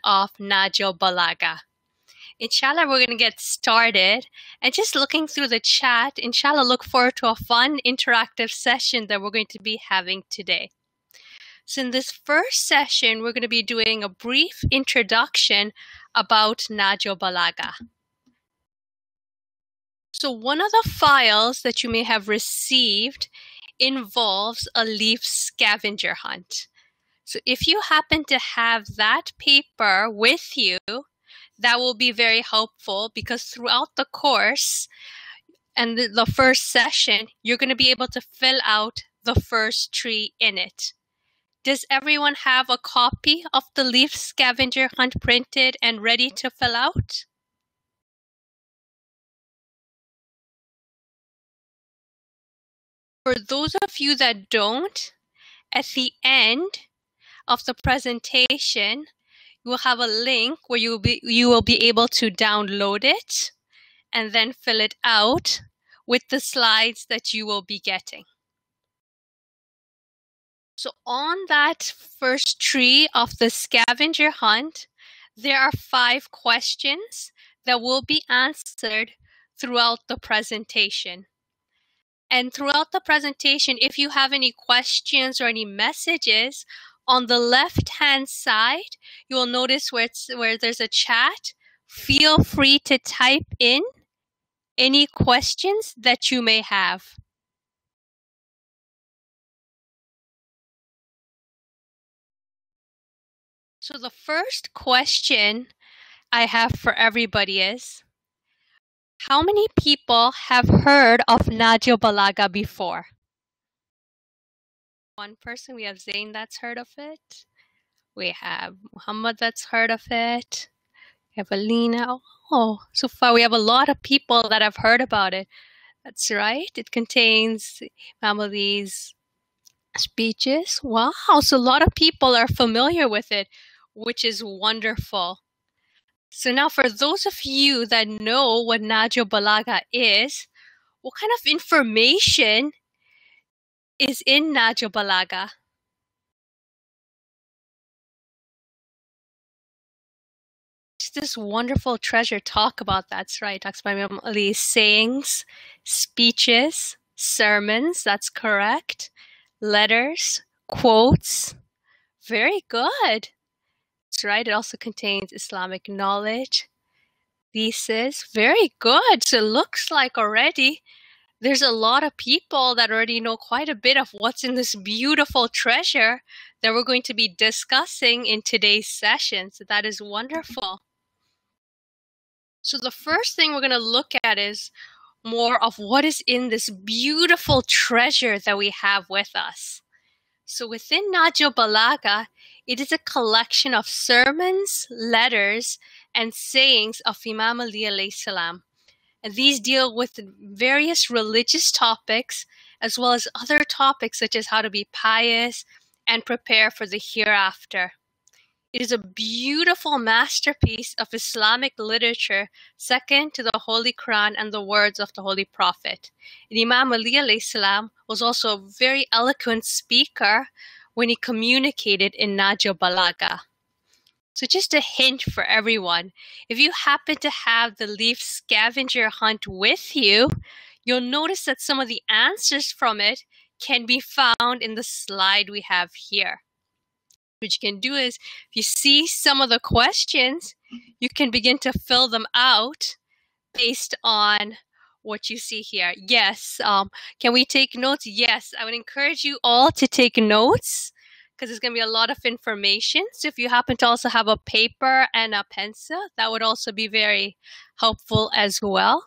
of Nahjul Balagha. Inshallah, we're going to get started. And just looking through the chat, inshallah, look forward to a fun interactive session that we're going to be having today. So in this first session, we're going to be doing a brief introduction about Nahjul Balagha. So one of the files that you may have received involves a leaf scavenger hunt. So if you happen to have that paper with you, that will be very helpful because throughout the course and the first session, you're going to be able to fill out the first tree in it. Does everyone have a copy of the leaf scavenger hunt printed and ready to fill out? For those of you that don't, at the end of the presentation, you will have a link where you will be able to download it and then fill it out with the slides that you will be getting. So on that first tree of the scavenger hunt, there are 5 questions that will be answered throughout the presentation. And throughout the presentation, if you have any questions or any messages, on the left-hand side, you will notice where there's a chat. Feel free to type in any questions that you may have. So the first question I have for everybody is, how many people have heard of Nahjul Balagha before? One person. We have Zain that's heard of it. We have Muhammad that's heard of it. We have Alina. Oh, so far we have a lot of people that have heard about it. That's right. It contains Mohamedali's speeches. Wow. So a lot of people are familiar with it, which is wonderful. So now for those of you that know what Nahjul Balagha is, what kind of information is in Nahjul Balagha? It's this wonderful treasure. Talk about that's right. Talks about Imam Ali's sayings, speeches, sermons. That's correct. Letters, quotes. Very good. That's right. It also contains Islamic knowledge, thesis. Very good. So it looks like already there's a lot of people that already know quite a bit of what's in this beautiful treasure that we're going to be discussing in today's session. So that is wonderful. So the first thing we're going to look at is more of what is in this beautiful treasure that we have with us. So within Nahjul Balagha, it is a collection of sermons, letters, and sayings of Imam Ali alayhi salam. And these deal with various religious topics, as well as other topics such as how to be pious and prepare for the hereafter. It is a beautiful masterpiece of Islamic literature, second to the Holy Quran and the words of the Holy Prophet. And Imam Ali alayhi salam was also a very eloquent speaker when he communicated in Nahjul Balagha. So just a hint for everyone, if you happen to have the leaf scavenger hunt with you, you'll notice that some of the answers from it can be found in the slide we have here. What you can do is, if you see some of the questions, you can begin to fill them out based on what you see here. Yes, can we take notes? Yes, I would encourage you all to take notes because there's going to be a lot of information. So if you happen to also have a paper and a pencil, that would also be very helpful as well.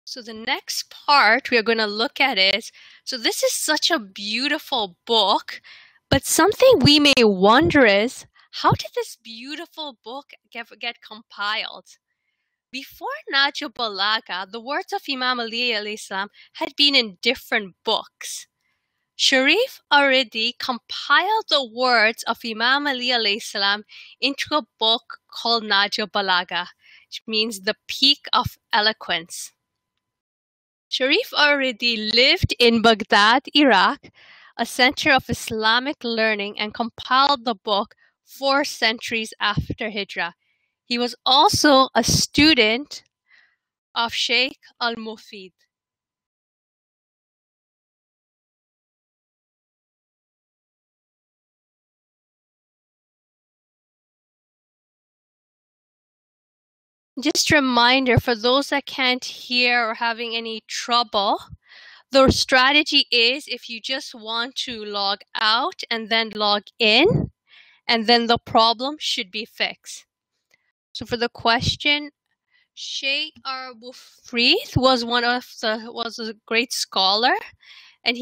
So the next part we are going to look at is, so this is such a beautiful book, but something we may wonder is, how did this beautiful book get compiled? Before Nahjul Balagha, the words of Imam Ali alayhi salam had been in different books. Sharif already compiled the words of Imam Ali alayhi salam into a book called Nahjul Balagha, which means the peak of eloquence. Sharif already lived in Baghdad, Iraq, a center of Islamic learning, and compiled the book 4 centuries after Hijrah. He was also a student of Sheikh al-Mufid. Just a reminder for those that can't hear or having any trouble, the strategy is if you just want to log out and then log in, and then the problem should be fixed. So for the question, Sheikh al-Mufid was a great scholar, and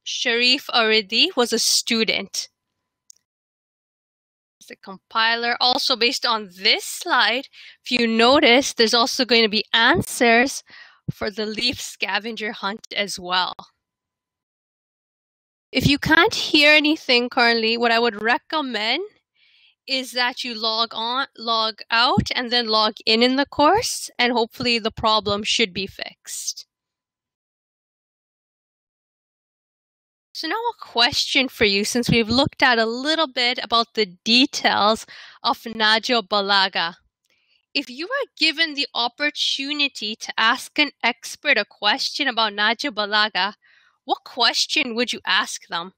Sharif Aridi was a student. The compiler. Also, based on this slide, if you notice, there's also going to be answers for the leaf scavenger hunt as well. If you can't hear anything currently, what I would recommend is that you log out, and then log in the course, and hopefully the problem should be fixed. So now a question for you, since we've looked at a little bit about the details of Nahjul Balagha. If you were given the opportunity to ask an expert a question about Nahjul Balagha, what question would you ask them?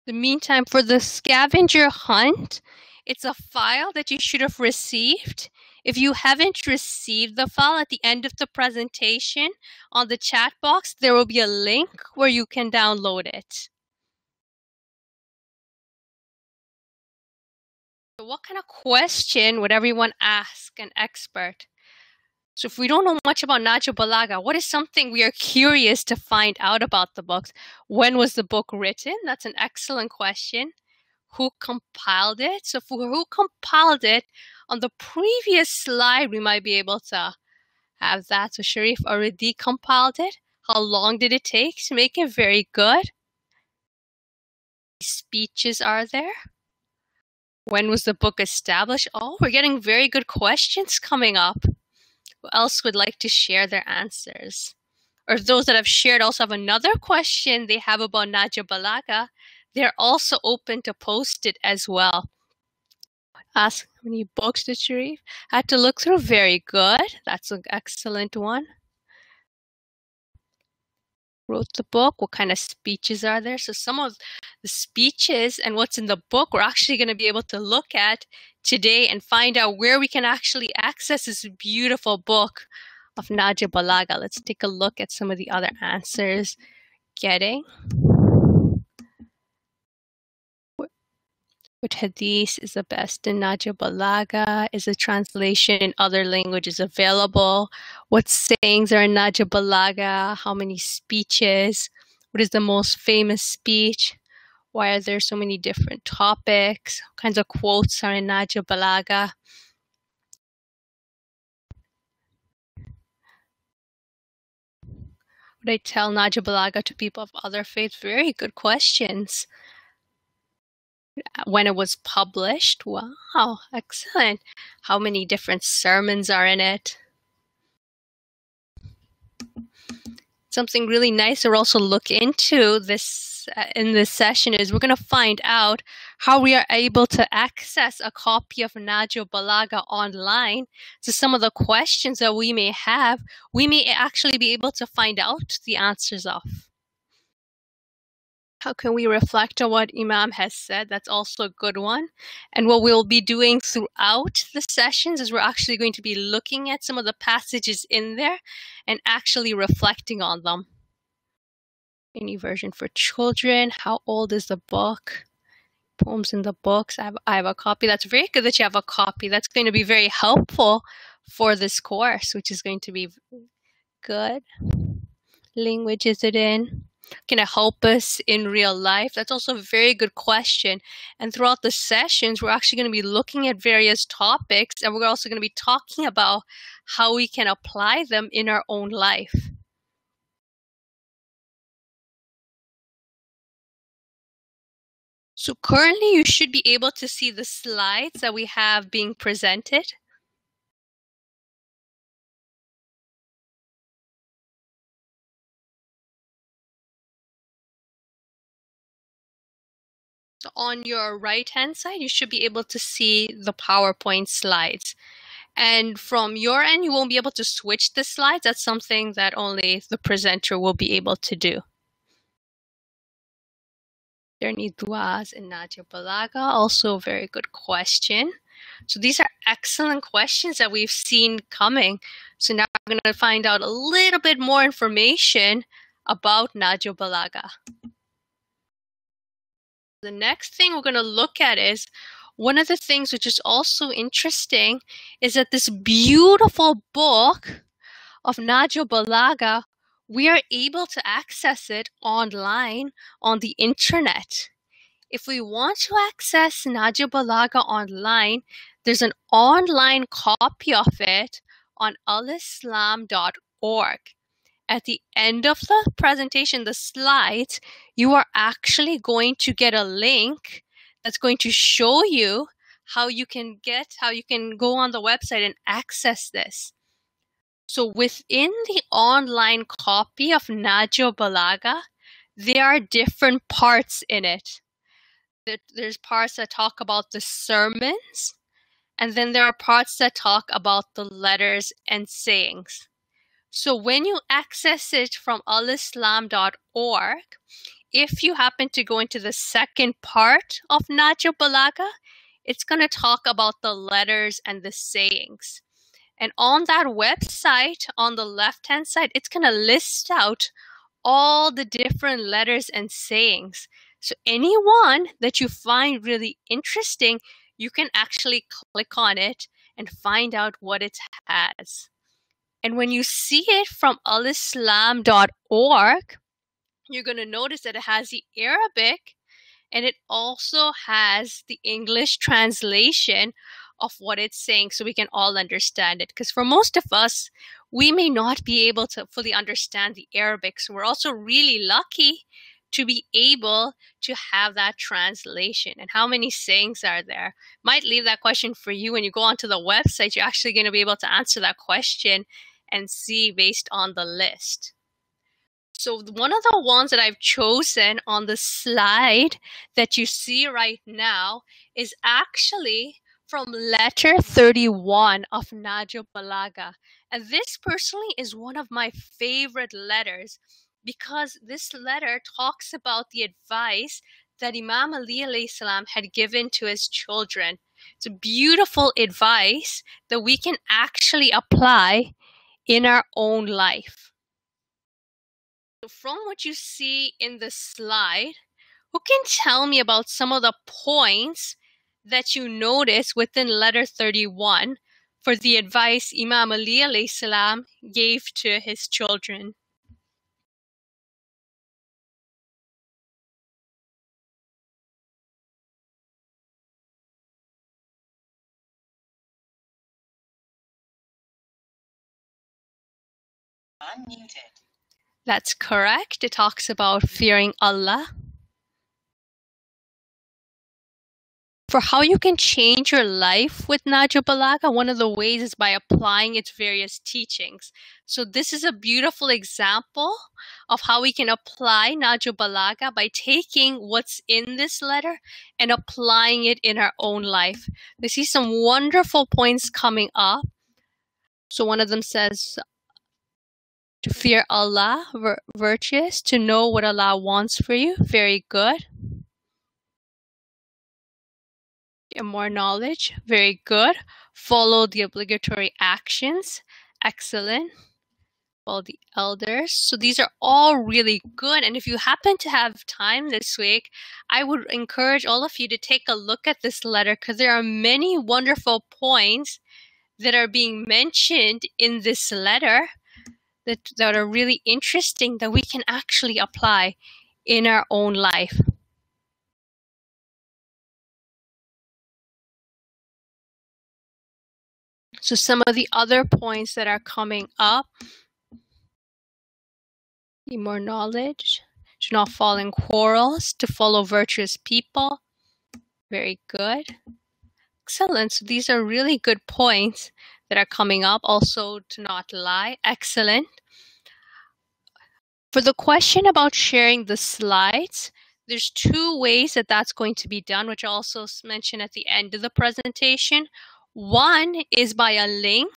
In the meantime, for the scavenger hunt, it's a file that you should have received. If you haven't received the file at the end of the presentation, on the chat box, there will be a link where you can download it. So what kind of question would everyone ask an expert? So if we don't know much about Nahjul Balagha, what is something we are curious to find out about the books? When was the book written? That's an excellent question. Who compiled it? So for who compiled it, on the previous slide, we might be able to have that. So Sharif already compiled it. How long did it take to make it? Very good. Speeches are there. When was the book established? Oh, we're getting very good questions coming up. Who else would like to share their answers? Or if those that have shared also have another question they have about Nahjul Balagha, they're also open to post it as well. Ask how many books did Sharif had to look through? Very good. That's an excellent one. Wrote the book. What kind of speeches are there? So some of the speeches and what's in the book we're actually going to be able to look at today and find out where we can actually access this beautiful book of Nahjul Balagha. Let's take a look at some of the other answers getting. Which hadith is the best in Nahjul Balagha? Is a translation in other languages available? What sayings are in Nahjul Balagha? How many speeches? What is the most famous speech? Why are there so many different topics? What kinds of quotes are in Nahjul Balagha? Would I tell Nahjul Balagha to people of other faiths? Very good questions. When it was published? Wow, excellent. How many different sermons are in it? Something really nice to also look into this in this session is we're going to find out how we are able to access a copy of Nahjul Balagha online. So some of the questions that we may have, we may actually be able to find out the answers of. How can we reflect on what Imam has said? That's also a good one. And what we'll be doing throughout the sessions is we're actually going to be looking at some of the passages in there and actually reflecting on them. Any version for children? How old is the book? Poems in the books. I have a copy. That's very good that you have a copy. That's going to be very helpful for this course, which is going to be good. Language is it in? Can it help us in real life? That's also a very good question. And throughout the sessions, we're actually going to be looking at various topics, and we're also going to be talking about how we can apply them in our own life. So currently you should be able to see the slides that we have being presented. So on your right-hand side, you should be able to see the PowerPoint slides. And from your end, you won't be able to switch the slides. That's something that only the presenter will be able to do. There any duas in Nahjul Balagha? Also a very good question. So these are excellent questions that we've seen coming. So now we're going to find out a little bit more information about Nahjul Balagha. The next thing we're going to look at is one of the things which is also interesting is that this beautiful book of Nahjul Balagha, we are able to access it online on the internet. If we want to access Nahjul Balagha online, there's an online copy of it on alislam.org. At the end of the presentation, the slides, you are actually going to get a link that's going to show you how you can go on the website and access this. So within the online copy of Nahjul Balagha, there are different parts in it. There's parts that talk about the sermons, and then there are parts that talk about the letters and sayings. So when you access it from alislam.org, if you happen to go into the second part of Nahjul Balagha, it's going to talk about the letters and the sayings. And on that website, on the left-hand side, it's going to list out all the different letters and sayings. So any one that you find really interesting, you can actually click on it and find out what it has. And when you see it from alislam.org, you're going to notice that it has the Arabic and it also has the English translation of what it's saying so we can all understand it. Because for most of us, we may not be able to fully understand the Arabic. So we're also really lucky to be able to have that translation. And how many sayings are there? Might leave that question for you. When you go onto the website, you're actually going to be able to answer that question and see based on the list. So one of the ones that I've chosen on the slide that you see right now is actually from letter 31 of Nahjul Balagha. And this personally is one of my favorite letters because this letter talks about the advice that Imam Ali alayhi salam had given to his children. It's a beautiful advice that we can actually apply in our own life. So from what you see in the slide, who can tell me about some of the points that you notice within letter 31 for the advice Imam Ali alayhi salam gave to his children? Unmuted. That's correct. It talks about fearing Allah. For how you can change your life with Nahjul Balagha, one of the ways is by applying its various teachings. So this is a beautiful example of how we can apply Nahjul Balagha by taking what's in this letter and applying it in our own life. We see some wonderful points coming up. So one of them says, to fear Allah, virtuous, to know what Allah wants for you, very good. And more knowledge, very good. Follow the obligatory actions, excellent. Follow the elders. So these are all really good. And if you happen to have time this week, I would encourage all of you to take a look at this letter because there are many wonderful points that are being mentioned in this letter that are really interesting that we can actually apply in our own life. So some of the other points that are coming up: need more knowledge, to not fall in quarrels, to follow virtuous people, Very good. Excellent. So these are really good points that are coming up. Also, to not lie. Excellent. For the question about sharing the slides, there's two ways that that's going to be done, which I also mentioned at the end of the presentation. One is by a link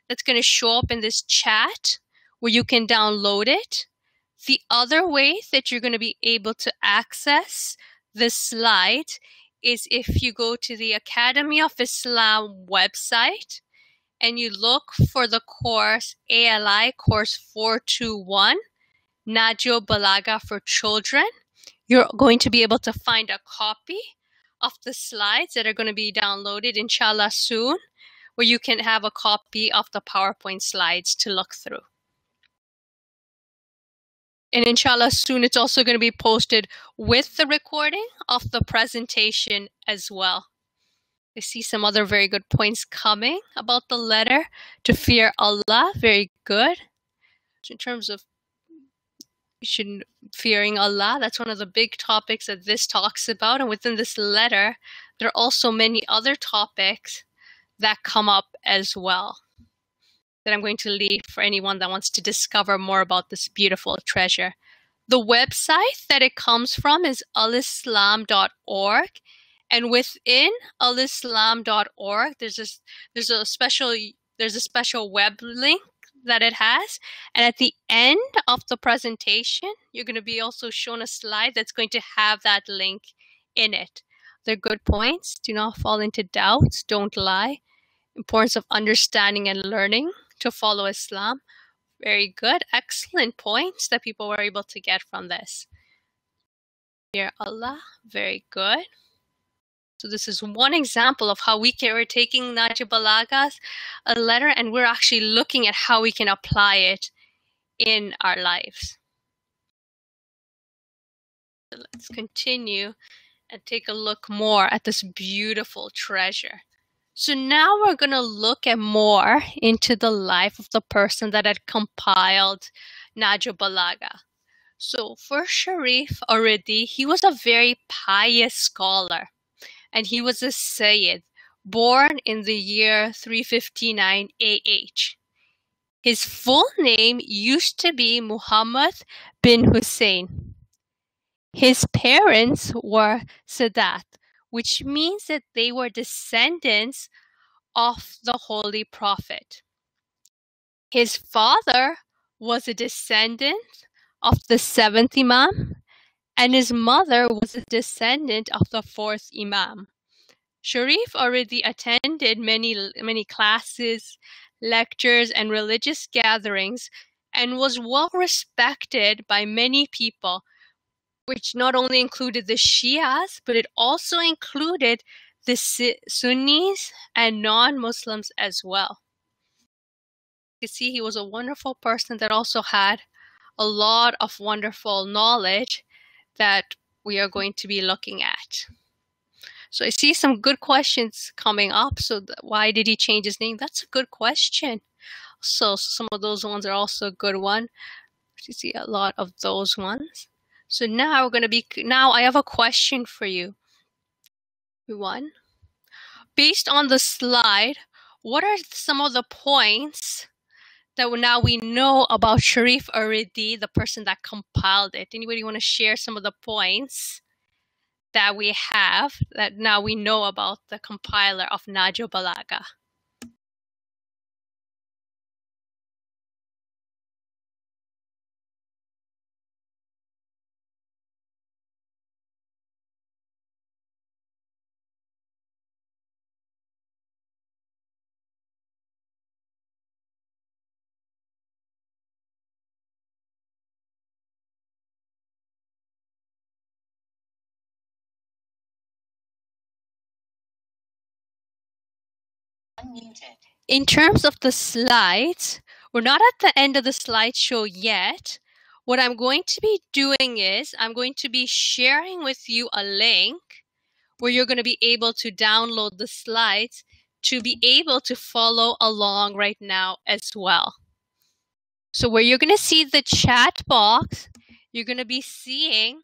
that's going to show up in this chat where you can download it. The other way that you're going to be able to access the slides is if you go to the Academy of Islam website and you look for the course ALI course 421, Nahjul Balagha for Children. You're going to be able to find a copy of the slides that are going to be downloaded, inshallah, soon, where you can have a copy of the PowerPoint slides to look through. And inshallah, soon it's also going to be posted with the recording of the presentation as well. I see some other very good points coming about the letter to fear Allah. Very good. In terms of fearing Allah, that's one of the big topics that this talks about. And within this letter, there are also many other topics that come up as well that I'm going to leave for anyone that wants to discover more about this beautiful treasure. The website that it comes from is alislam.org. And within alislam.org, there's a special web link that it has. And at the end of the presentation, you're going to be also shown a slide that's going to have that link in it. They're good points. Do not fall into doubts. Don't lie. Importance of understanding and learning to follow Islam. Very good. Excellent points that people were able to get from this. Dear Allah. Very good. So this is one example of how we're taking Nahjul Balagha's a letter and we're actually looking at how we can apply it in our lives. So let's continue and take a look more at this beautiful treasure. So now we're going to look at more into the life of the person that had compiled Nahjul Balagha. So for Sharif Aridi, he was a very pious scholar. And he was a Sayyid, born in the year 359 AH. His full name used to be Muhammad bin Hussein. His parents were Sadat, which means that they were descendants of the Holy Prophet. His father was a descendant of the 7th Imam, and his mother was a descendant of the 4th Imam. Sharif already attended many classes, lectures, and religious gatherings, and was well respected by many people, which not only included the Shias, but it also included the Sunnis and non-Muslims as well. You see, he was a wonderful person that also had a lot of wonderful knowledge that we are going to be looking at. So I see some good questions coming up. So why did he change his name? That's a good question. So some of those ones are also a good one. You see a lot of those ones. So now I have a question for you. One, based on the slide, what are some of the points that now we know about Sharif Aridi, the person that compiled it? Anybody want to share some of the points that we have that now we know about the compiler of Nahjul Balagha? In terms of the slides, we're not at the end of the slideshow yet. What I'm going to be doing is I'm going to be sharing with you a link where you're going to be able to download the slides to be able to follow along right now as well. So where you're going to see the chat box, you're going to be seeing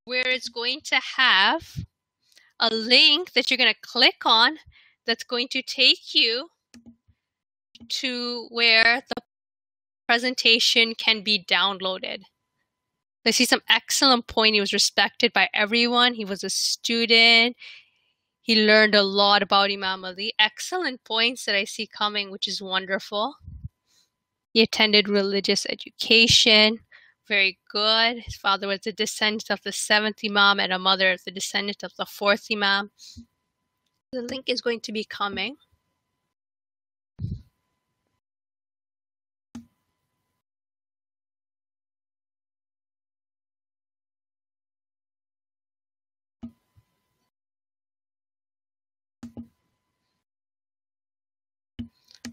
where it's going to have a link that you're going to click on that's going to take you to where the presentation can be downloaded. I see some excellent point. He was respected by everyone. He was a student. He learned a lot about Imam Ali. Excellent points that I see coming, which is wonderful. He attended religious education. Very good. His father was a descendant of the 7th Imam and a mother is the descendant of the 4th Imam. The link is going to be coming.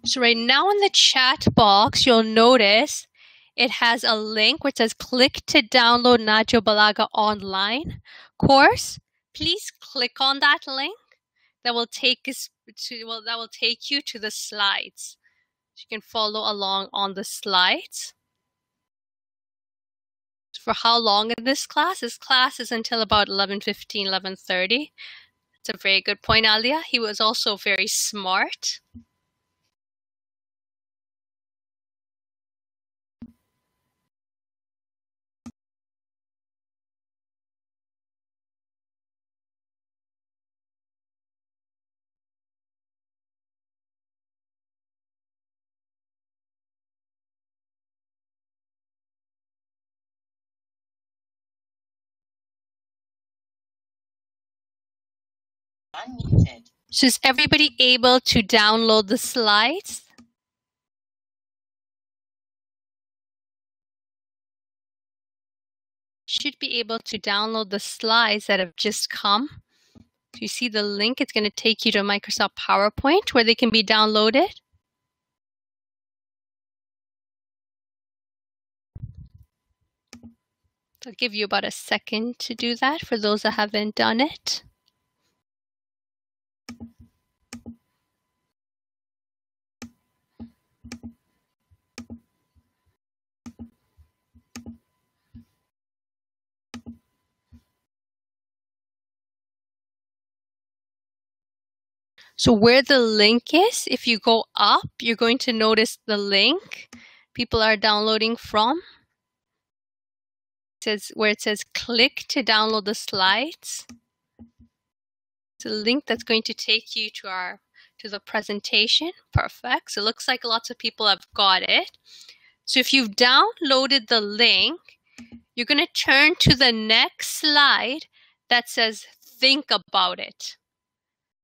So right now in the chat box, you'll notice it has a link which says click to download Nahjul Balagha online course. Please click on that link. That will take us to, that will take you to the slides. You can follow along on the slides. For how long is this class? This class is until about 11:15, 11:30. It's a very good point, Alia. He was also very smart. Unmuted. So is everybody able to download the slides? Should be able to download the slides that have just come. If you see the link, it's going to take you to Microsoft PowerPoint where they can be downloaded. I'll give you about a second to do that for those that haven't done it. So where the link is, if you go up, you're going to notice the link people are downloading from. It says, where it says click to download the slides. It's a link that's going to take you to the presentation. Perfect. So it looks like lots of people have got it. So if you've downloaded the link, you're going to turn to the next slide that says think about it.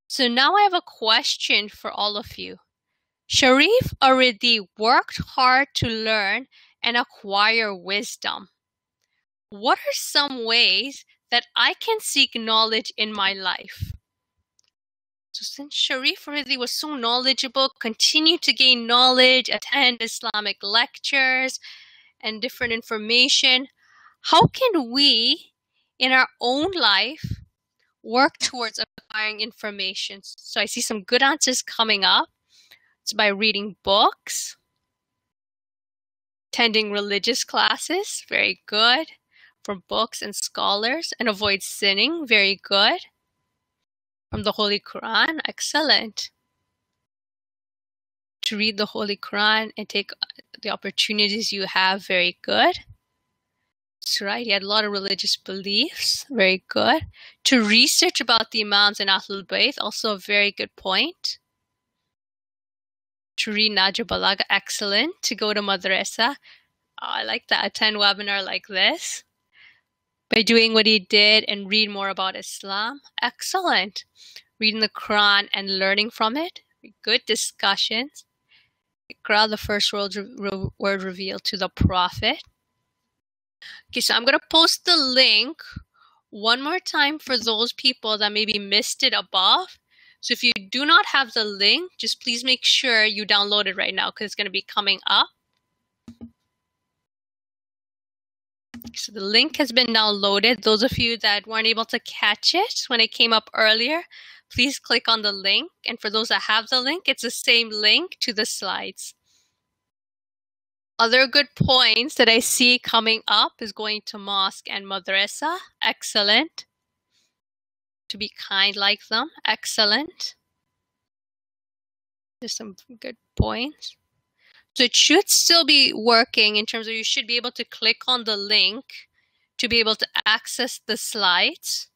So now I have a question for all of you. Sharif already worked hard to learn and acquire wisdom. What are some ways that I can seek knowledge in my life? So since Sharif already was so knowledgeable, continue to gain knowledge, attend Islamic lectures and different information, how can we in our own life work towards acquiring information? So I see some good answers coming up. It's by reading books, attending religious classes, very good, from books and scholars, and avoid sinning, very good. From the Holy Quran, excellent. To read the Holy Quran and take the opportunities you have, very good. That's right, he had a lot of religious beliefs, very good. To research about the Imams and Ahlul Bayt, also a very good point. To read Nahjul Balagha, excellent. To go to madrasa, I like that. Attend webinar like this. By doing what he did and read more about Islam, excellent. Reading the Quran and learning from it, good discussions. Iqra, the first word revealed to the Prophet. Okay, so I'm going to post the link one more time for those people that maybe missed it above. So if you do not have the link, just please make sure you download it right now because it's going to be coming up. So the link has been downloaded. Those of you that weren't able to catch it when it came up earlier, please click on the link. And for those that have the link, it's the same link to the slides. Other good points that I see coming up is going to mosque and madrasa. Excellent. to be kind like them. Excellent. There's some good points. So it should still be working in terms of you should be able to click on the link to be able to access the slides.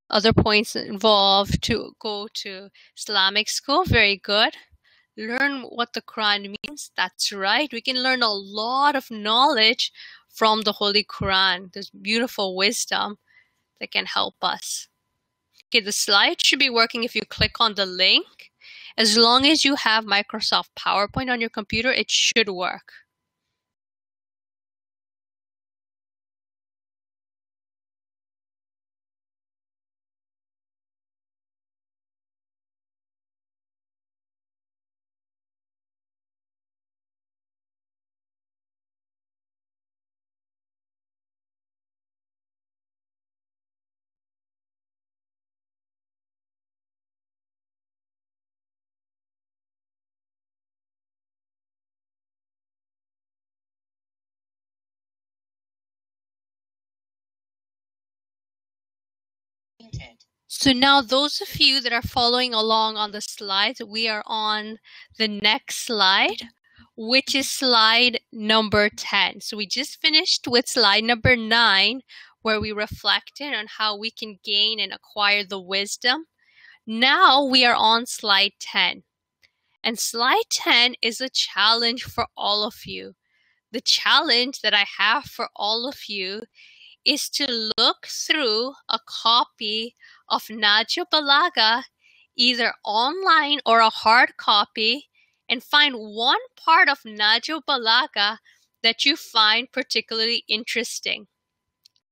Other points involved to go to Islamic school. Very good. Learn what the Quran means. That's right. We can learn a lot of knowledge from the Holy Quran. There's beautiful wisdom that can help us. Okay, the slide should be working if you click on the link. As long as you have Microsoft PowerPoint on your computer, it should work. So now those of you that are following along on the slides, we are on the next slide, which is slide number 10. So we just finished with slide number 9, where we reflected on how we can gain and acquire the wisdom. Now we are on slide 10. And slide 10 is a challenge for all of you. The challenge that I have for all of you is to look through a copy of Nahjul Balagha, either online or a hard copy, and find one part of Nahjul Balagha that you find particularly interesting.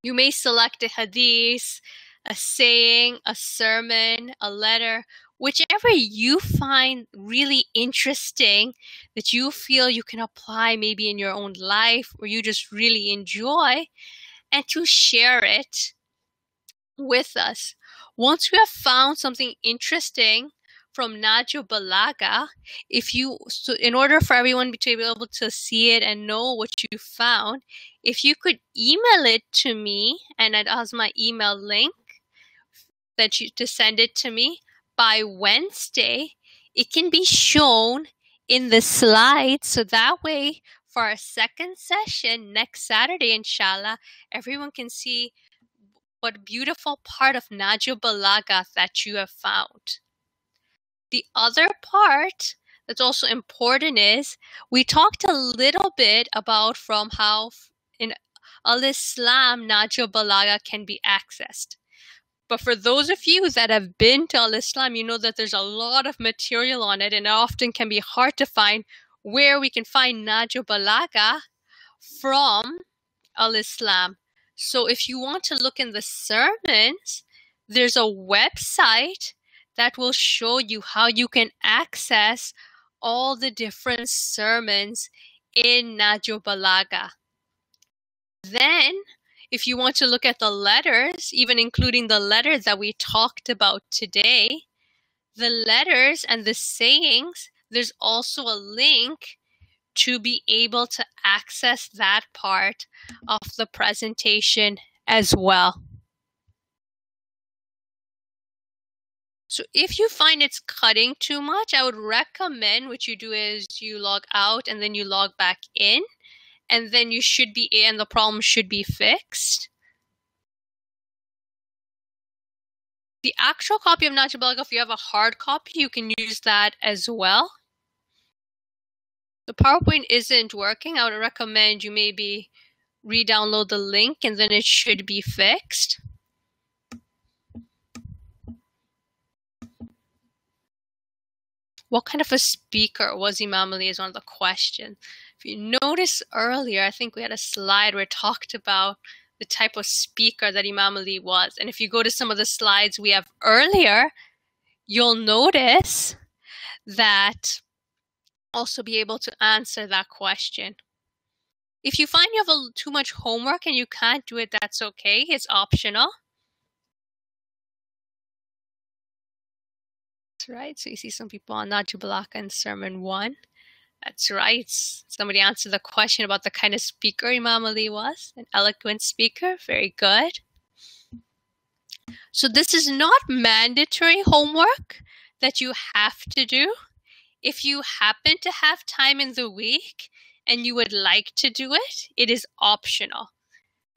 You may select a hadith, a saying, a sermon, a letter, whichever you find really interesting that you feel you can apply maybe in your own life or you just really enjoy, and to share it with us. Once you have found something interesting from Nahjul Balagha, in order for everyone to be able to see it and know what you found, if you could email it to me, and I'd ask my email link to send it to me by Wednesday, it can be shown in the slides, so that way for our second session next Saturday, inshallah, everyone can see what beautiful part of Nahjul Balagha that you have found. The other part that's also important is we talked a little bit about from how in Al-Islam Nahjul Balagha can be accessed. But for those of you that have been to Al-Islam, you know that there's a lot of material on it, and it often can be hard to find where we can find Nahjul Balagha from Al-Islam. So if you want to look in the sermons, there's a website that will show you how you can access all the different sermons in Nahjul Balagha. Then, if you want to look at the letters, even including the letters that we talked about today, the letters and the sayings, there's also a link to be able to access that part of the presentation as well. So if you find it's cutting too much, I would recommend what you do is you log out and then you log back in, and then you should be in, the problem should be fixed. The actual copy of Nahjul Balagha, if you have a hard copy, you can use that as well. The PowerPoint isn't working. I would recommend you maybe re-download the link and then it should be fixed. What kind of a speaker was Imam Ali is one of the questions. If you notice earlier, I think we had a slide where it talked about the type of speaker that Imam Ali was. And if you go to some of the slides we have earlier, you'll notice that also be able to answer that question. If you find you have too much homework and you can't do it, that's okay. It's optional. That's right. So you see some people on Nahjul Balagha in Sermon 1. That's right. Somebody answered the question about the kind of speaker Imam Ali was. An eloquent speaker. Very good. So this is not mandatory homework that you have to do. If you happen to have time in the week and you would like to do it, it is optional.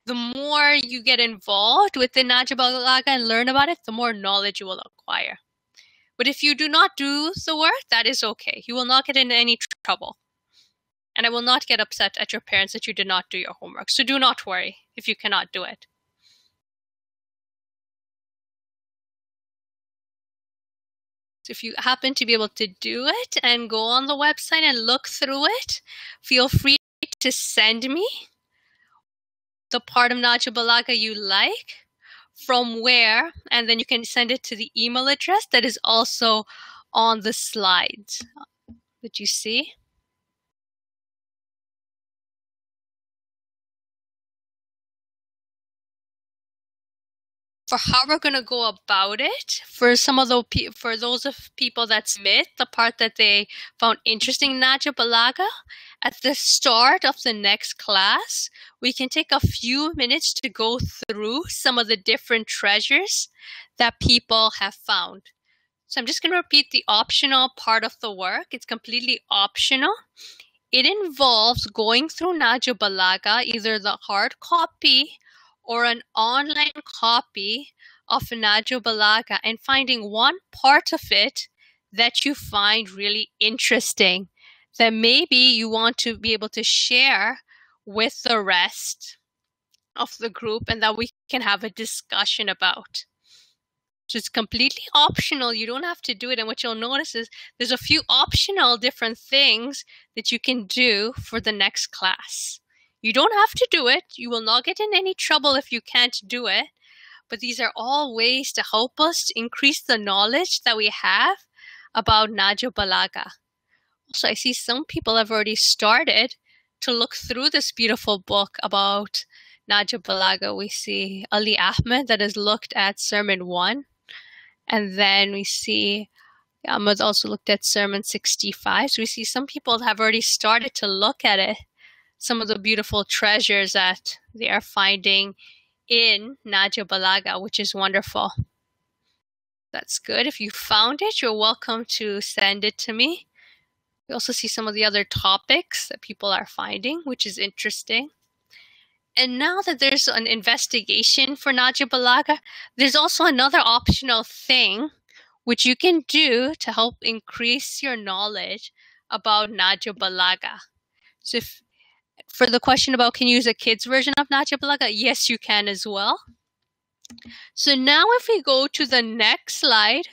The more you get involved with the Nahjul Balagha and learn about it, the more knowledge you will acquire. But if you do not do the work, that is okay. You will not get into any trouble. And I will not get upset at your parents that you did not do your homework. So do not worry if you cannot do it. So if you happen to be able to do it and go on the website and look through it, feel free to send me the part of Nahjul Balagha you like, from where, and then you can send it to the email address that is also on the slides that you see. For how we're going to go about it, for those of people that submit the part that they found interesting in Nahjul Balagha, at the start of the next class, we can take a few minutes to go through some of the different treasures that people have found. So I'm just going to repeat the optional part of the work. It's completely optional. It involves going through Nahjul Balagha, either the hard copy or an online copy of Nahjul Balagha, and finding one part of it that you find really interesting, that maybe you want to be able to share with the rest of the group and that we can have a discussion about. So it's completely optional. You don't have to do it. And what you'll notice is there's a few optional different things that you can do for the next class. You don't have to do it. You will not get in any trouble if you can't do it. But these are all ways to help us to increase the knowledge that we have about Nahjul Balagha. Also, I see some people have already started to look through this beautiful book about Nahjul Balagha. We see Ali Ahmed that has looked at Sermon 1. And then we see Ahmed also looked at Sermon 65. So we see some people have already started to look at it, some of the beautiful treasures that they are finding in Nahjul Balagha, which is wonderful. That's good. If you found it, you're welcome to send it to me. We also see some of the other topics that people are finding, which is interesting. And now that there's an investigation for Nahjul Balagha, there's also another optional thing which you can do to help increase your knowledge about Nahjul Balagha. So if, for the question about can you use a kid's version of Nahjul Balagha, yes, you can as well. So now if we go to the next slide,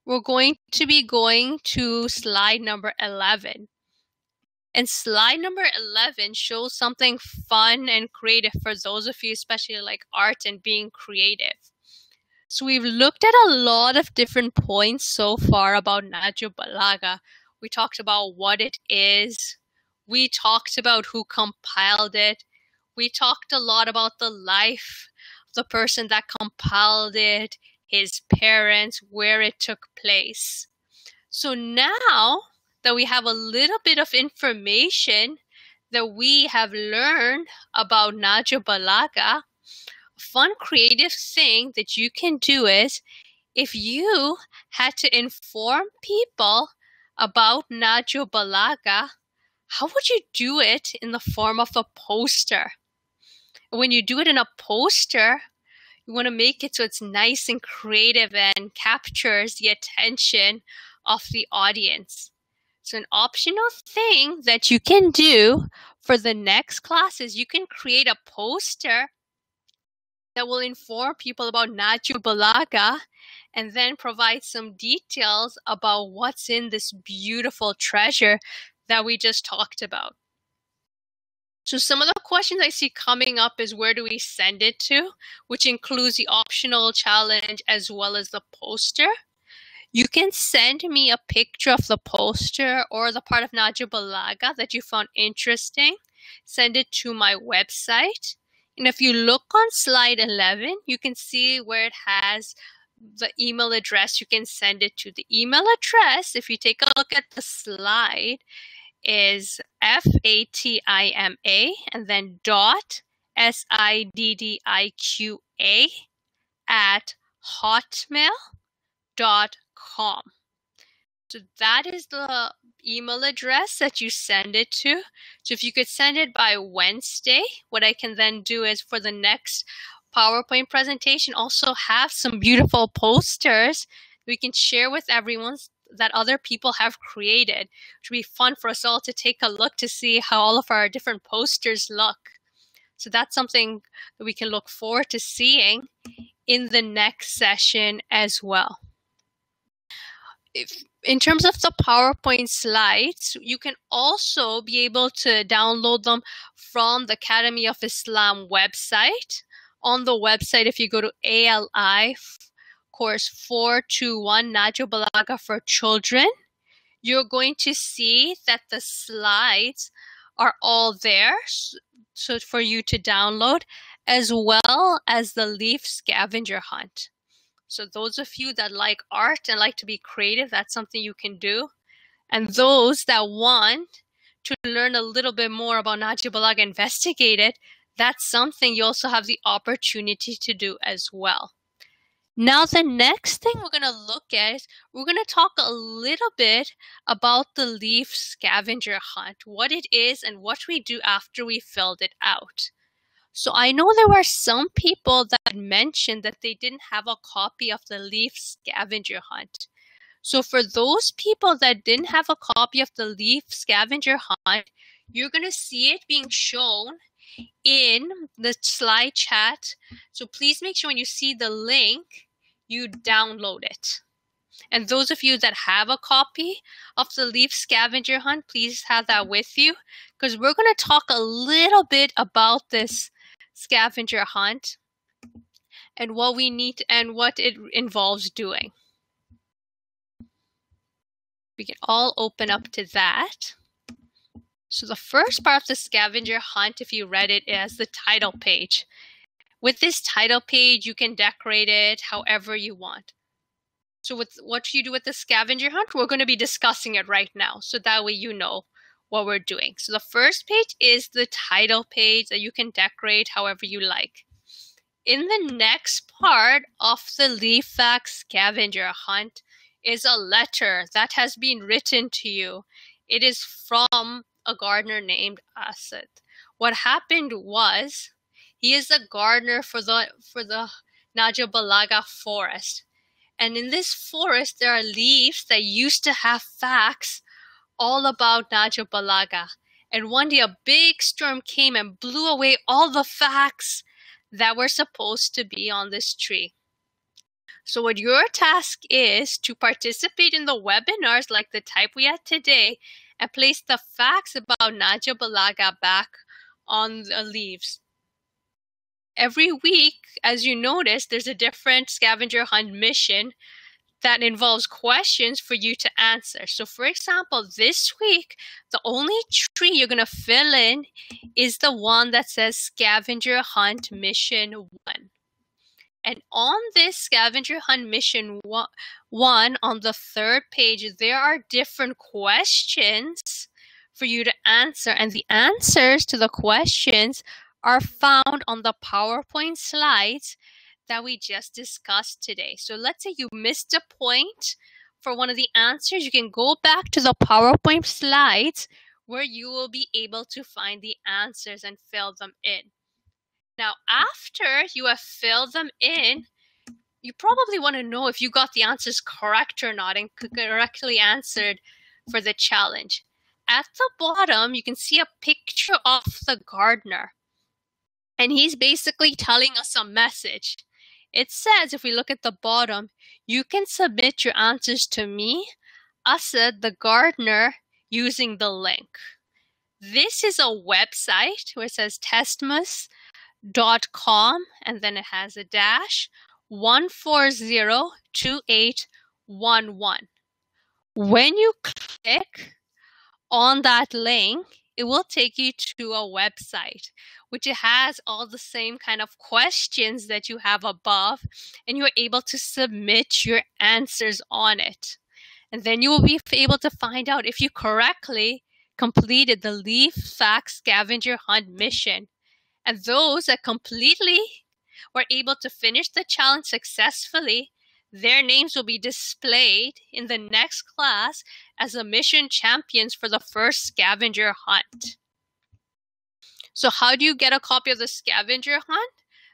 we're going to be going to slide number 11. And slide number 11 shows something fun and creative for those of you, especially like art and being creative. So we've looked at a lot of different points so far about Nahjul Balagha. We talked about what it is. We talked about who compiled it. We talked a lot about the life of the person that compiled it, his parents, where it took place. So now that we have a little bit of information that we have learned about Nahjul Balagha, a fun creative thing that you can do is if you had to inform people about Nahjul Balagha, how would you do it in the form of a poster? When you do it in a poster, you want to make it so it's nice and creative and captures the attention of the audience. So an optional thing that you can do for the next class is you can create a poster that will inform people about Nahjul Balagha and then provide some details about what's in this beautiful treasure that we just talked about. So some of the questions I see coming up is where do we send it to, which includes the optional challenge as well as the poster. You can send me a picture of the poster or the part of Nahjul Balagha that you found interesting. Send it to my website. And if you look on slide 11, you can see where it has the email address you can send it to. The email address, if you take a look at the slide, is Fatima and then dot SIDDIQA at hotmail.com. So that is the email address that you send it to. So if you could send it by Wednesday, what I can then do is for the next PowerPoint presentation, also have some beautiful posters we can share with everyone that other people have created. It would be fun for us all to take a look to see how all of our different posters look. So that's something that we can look forward to seeing in the next session as well. In terms of the PowerPoint slides, you can also be able to download them from the Academy of Islam website. On the website, if you go to ALI course 421, Nahjul Balagha for Children, you're going to see that the slides are all there so for you to download, as well as the leaf scavenger hunt. So those of you that like art and like to be creative, that's something you can do. And those that want to learn a little bit more about Nahjul Balagha Investigated, that's something you also have the opportunity to do as well. Now, the next thing we're going to look at is we're going to talk a little bit about the leaf scavenger hunt, what it is and what we do after we filled it out. So I know there were some people that mentioned that they didn't have a copy of the leaf scavenger hunt. So for those people that didn't have a copy of the leaf scavenger hunt, you're going to see it being shown in the slide chat. So please make sure when you see the link, you download it. And those of you that have a copy of the leaf scavenger hunt, please have that with you, because we're going to talk a little bit about this scavenger hunt and what we need and what it involves doing. We can all open up to that. So the first part of the scavenger hunt, if you read it, is the title page. With this title page, you can decorate it however you want. So what you do with the scavenger hunt, we're going to be discussing it right now. So that way you know what we're doing. So the first page is the title page that you can decorate however you like. In the next part of the leaf facts scavenger hunt is a letter that has been written to you. It is from a gardener named Asad. What happened was, he is a gardener for the Nahjul Balagha forest. And in this forest, there are leaves that used to have facts all about Nahjul Balagha. And one day a big storm came and blew away all the facts that were supposed to be on this tree. So what your task is to participate in the webinars like the type we had today and place the facts about Nahjul Balagha back on the leaves. Every week, as you notice, there's a different scavenger hunt mission that involves questions for you to answer. So for example, this week, the only tree you're going to fill in is the one that says Scavenger Hunt Mission 1. And on this Scavenger Hunt Mission 1, on the third page, there are different questions for you to answer. And the answers to the questions are found on the PowerPoint slides that we just discussed today. So let's say you missed a point for one of the answers. You can go back to the PowerPoint slides where you will be able to find the answers and fill them in. Now, after you have filled them in, you probably want to know if you got the answers correct or not and correctly answered for the challenge. At the bottom, you can see a picture of the gardener. And he's basically telling us a message. It says, if we look at the bottom, you can submit your answers to me, Asad, the gardener, using the link. This is a website where it says testmus.com, and then it has a dash 1402811. When you click on that link, it will take you to a website which has all the same kind of questions that you have above, and you're able to submit your answers on it. And then you will be able to find out if you correctly completed the leaf fact scavenger hunt mission. And those that completely are able to finish the challenge successfully, their names will be displayed in the next class as the mission champions for the first scavenger hunt. So how do you get a copy of the scavenger hunt?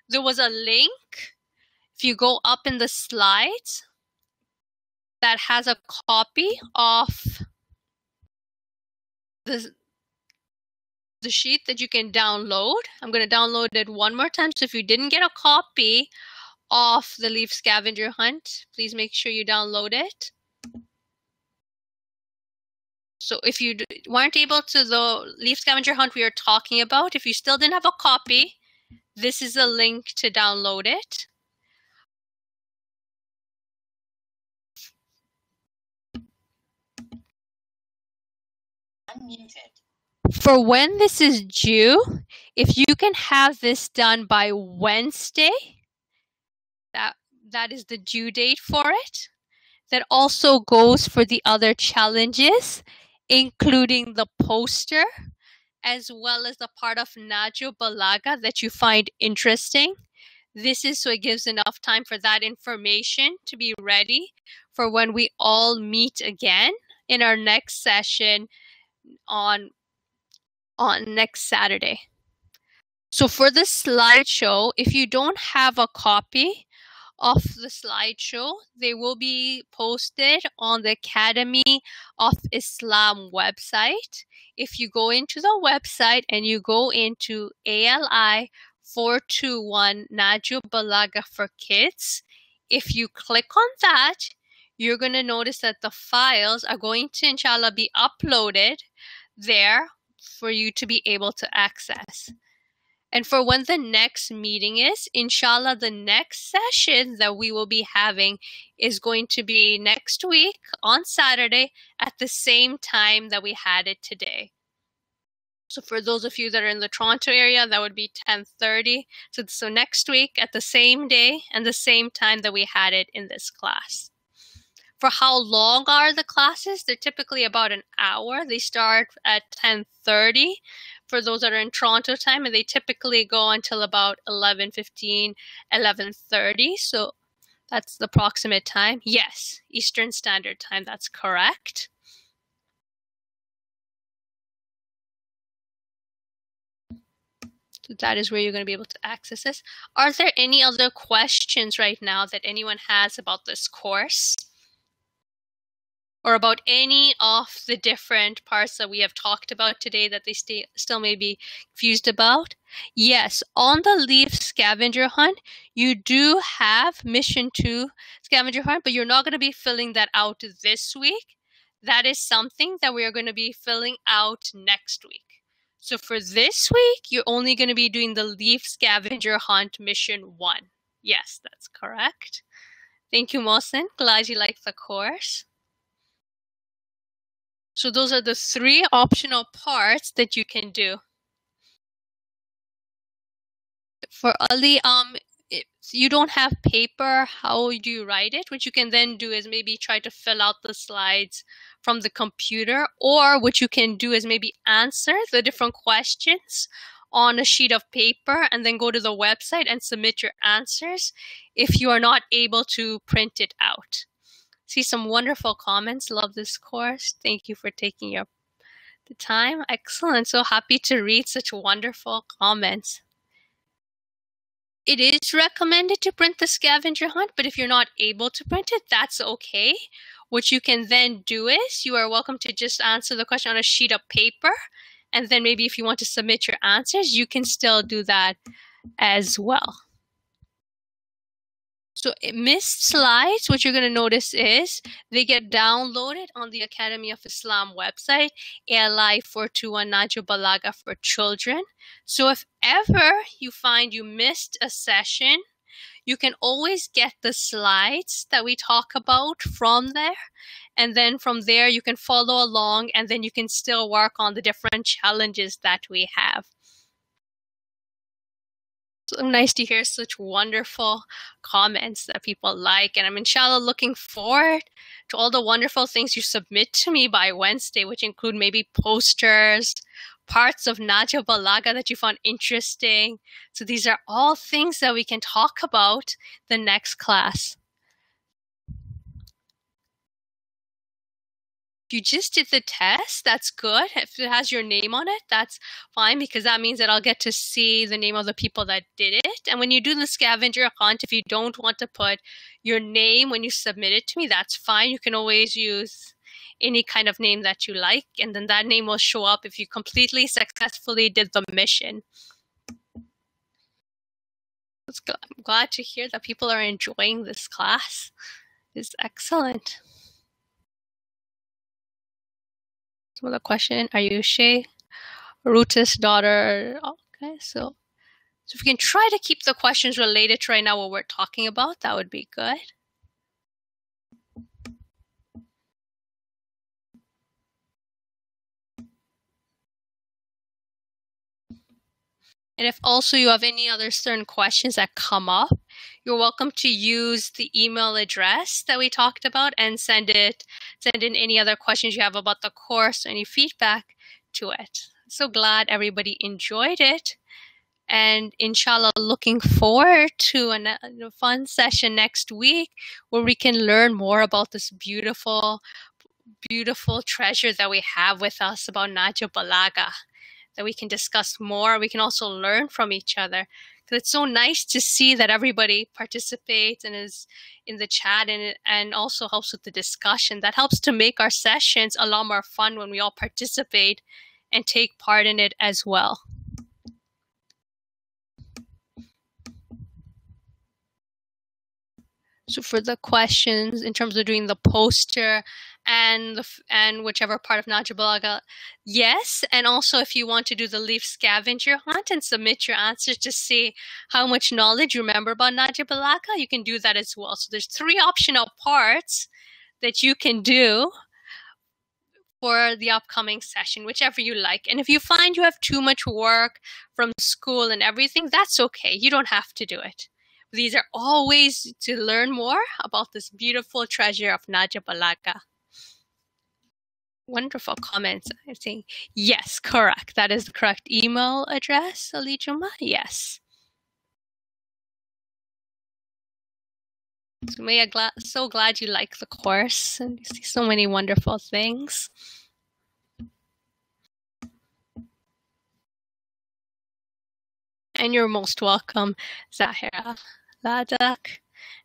There was a link, if you go up in the slides, that has a copy of the sheet that you can download. I'm going to download it one more time. So if you didn't get a copy of the Leaf Scavenger Hunt, please make sure you download it. So if you weren't able to the Leaf Scavenger Hunt we are talking about, if you still didn't have a copy, this is a link to download it. Unmuted. For when this is due, if you can have this done by Wednesday, that is the due date for it. That also goes for the other challenges, including the poster, as well as the part of Nahjul Balagha that you find interesting. This is so it gives enough time for that information to be ready for when we all meet again in our next session on next Saturday. So for the slideshow, if you don't have a copy of the slideshow, they will be posted on the Academy of Islam website. If you go into the website and you go into ALI 421 Nahjul Balagha for Kids, if you click on that, you're going to notice that the files are going to, inshallah, be uploaded there for you to be able to access. And for when the next meeting is, inshallah, the next session that we will be having is going to be next week on Saturday at the same time that we had it today. So for those of you that are in the Toronto area, that would be 10:30. So next week at the same day and the same time that we had it in this class. For how long are the classes? They're typically about an hour. They start at 10:30 for those that are in Toronto time, and they typically go until about 11:15, 11:30. So that's the approximate time. Yes, Eastern Standard Time, that's correct. So that is where you're going to be able to access this. Are there any other questions right now that anyone has about this course? Or about any of the different parts that we have talked about today that they still may be confused about? Yes, on the Leaf Scavenger Hunt, you do have Mission 2 Scavenger Hunt, but you're not going to be filling that out this week. That is something that we are going to be filling out next week. So for this week, you're only going to be doing the Leaf Scavenger Hunt Mission 1. Yes, that's correct. Thank you, Mohsen. Glad you like the course. So those are the 3 optional parts that you can do. For Ali, you don't have paper, how do you write it? What you can then do is maybe try to fill out the slides from the computer, or what you can do is maybe answer the different questions on a sheet of paper and then go to the website and submit your answers if you are not able to print it out. See some wonderful comments. Love this course. Thank you for taking the time. Excellent. So happy to read such wonderful comments. It is recommended to print the scavenger hunt, but if you're not able to print it, that's okay. What you can then do is you are welcome to just answer the question on a sheet of paper. And then maybe if you want to submit your answers, you can still do that as well. So missed slides, what you're going to notice is they get downloaded on the Academy of Islam website, ALI 421 Nahjul Balagha for Children. So if ever you find you missed a session, you can always get the slides that we talk about from there. And then from there, you can follow along, and then you can still work on the different challenges that we have. So nice to hear such wonderful comments that people like. And I'm inshallah looking forward to all the wonderful things you submit to me by Wednesday, which include maybe posters, parts of Nahjul Balagha that you found interesting. So these are all things that we can talk about the next class. If you just did the test, that's good. If it has your name on it, that's fine, because that means that I'll get to see the name of the people that did it. And when you do the scavenger hunt, if you don't want to put your name when you submit it to me, that's fine. You can always use any kind of name that you like, and then that name will show up if you completely successfully did the mission. I'm glad to hear that people are enjoying this class. It's excellent. So the question, are you Shay, Ruth's daughter? Okay, so if we can try to keep the questions related to right now what we're talking about, that would be good. And if also you have any other certain questions that come up, you're welcome to use the email address that we talked about and send in any other questions you have about the course or any feedback to it. So glad everybody enjoyed it. And inshallah, looking forward to a fun session next week where we can learn more about this beautiful, beautiful treasure that we have with us about Nahjul Balagha, that we can discuss more. We can also learn from each other. Because it's so nice to see that everybody participates and is in the chat, and also helps with the discussion. That helps to make our sessions a lot more fun when we all participate and take part in it as well. So for the questions in terms of doing the poster and whichever part of Nahjul Balagha, yes. And also if you want to do the leaf scavenger hunt and submit your answers to see how much knowledge you remember about Nahjul Balagha, you can do that as well. So there's 3 optional parts that you can do for the upcoming session, whichever you like. And if you find you have too much work from school and everything, that's okay. You don't have to do it. These are all ways to learn more about this beautiful treasure of Nahjul Balagha. Wonderful comments. I think yes, correct. That is the correct email address, Ali Juma. Yes. So glad you like the course and you see so many wonderful things. And you're most welcome, Zahira, Ladak,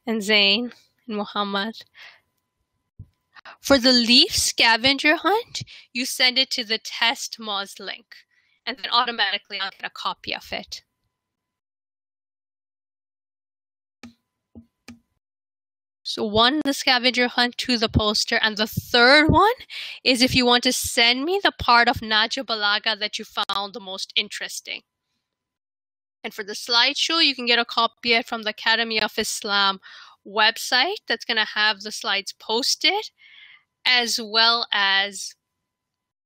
and Zain, and Muhammad. For the leaf scavenger hunt, you send it to the test Moz link, and then automatically I'll get a copy of it. So 1, the scavenger hunt, 2, the poster, and the 3rd one is if you want to send me the part of Nahjul Balagha that you found the most interesting. And for the slideshow, you can get a copy of it from the Academy of Islam website that's going to have the slides posted, as well as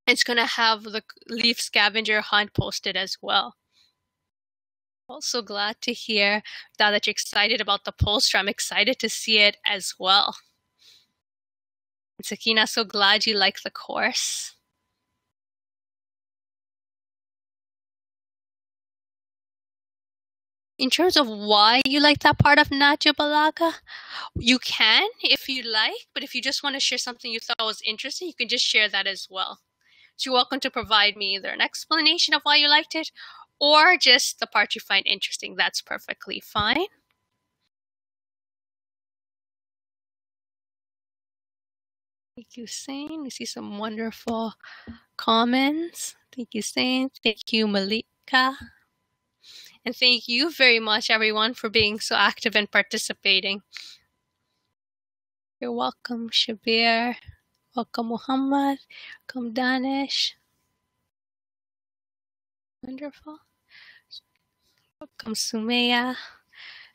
it's going to have the leaf scavenger hunt posted as well. Also glad to hear that you're excited about the poster. I'm excited to see it as well. And Sakina, so glad you like the course. In terms of why you like that part of Nahjul Balagha, you can if you like, but if you just want to share something you thought was interesting, you can just share that as well. So you're welcome to provide me either an explanation of why you liked it or just the part you find interesting. That's perfectly fine. Thank you, Sain. We see some wonderful comments. Thank you, Sain. Thank you, Malika. And thank you very much, everyone, for being so active and participating. You're welcome, Shabir. Welcome, Muhammad. Welcome, Danish. Wonderful. Welcome, Sumaya.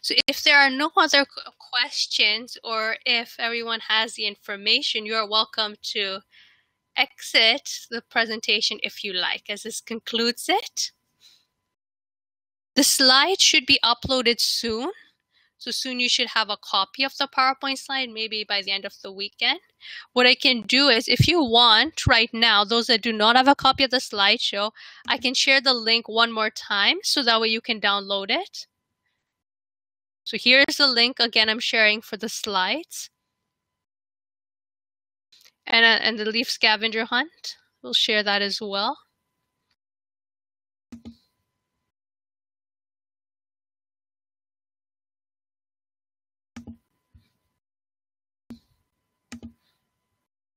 So if there are no other questions, or if everyone has the information, you are welcome to exit the presentation if you like, as this concludes it. The slides should be uploaded soon. So soon you should have a copy of the PowerPoint slide, maybe by the end of the weekend. What I can do is, if you want right now, those that do not have a copy of the slideshow, I can share the link one more time so that way you can download it. So here's the link again I'm sharing for the slides. And the leaf scavenger hunt, we'll share that as well.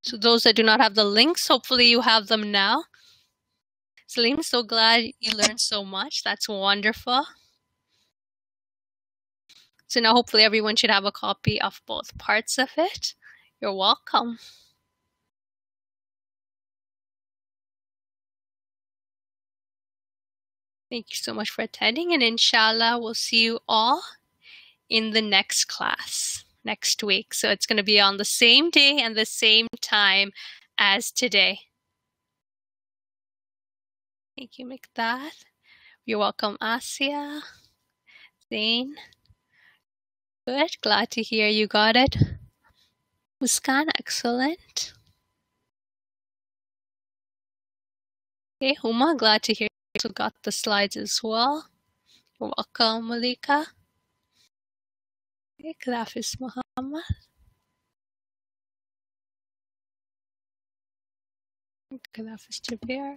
So those that do not have the links, hopefully you have them now. Salim, so glad you learned so much. That's wonderful. So now hopefully everyone should have a copy of both parts of it. You're welcome. Thank you so much for attending, and inshallah, we'll see you all in the next class next week. So it's going to be on the same day and the same time as today. Thank you, Mikdad. You're welcome, Asia. Zain. Good. Glad to hear you got it. Muskan, excellent. Okay, Huma, glad to hear you also got the slides as well. You're welcome, Malika. Okay, Khilafis Muhammad. Khilafis Jabir.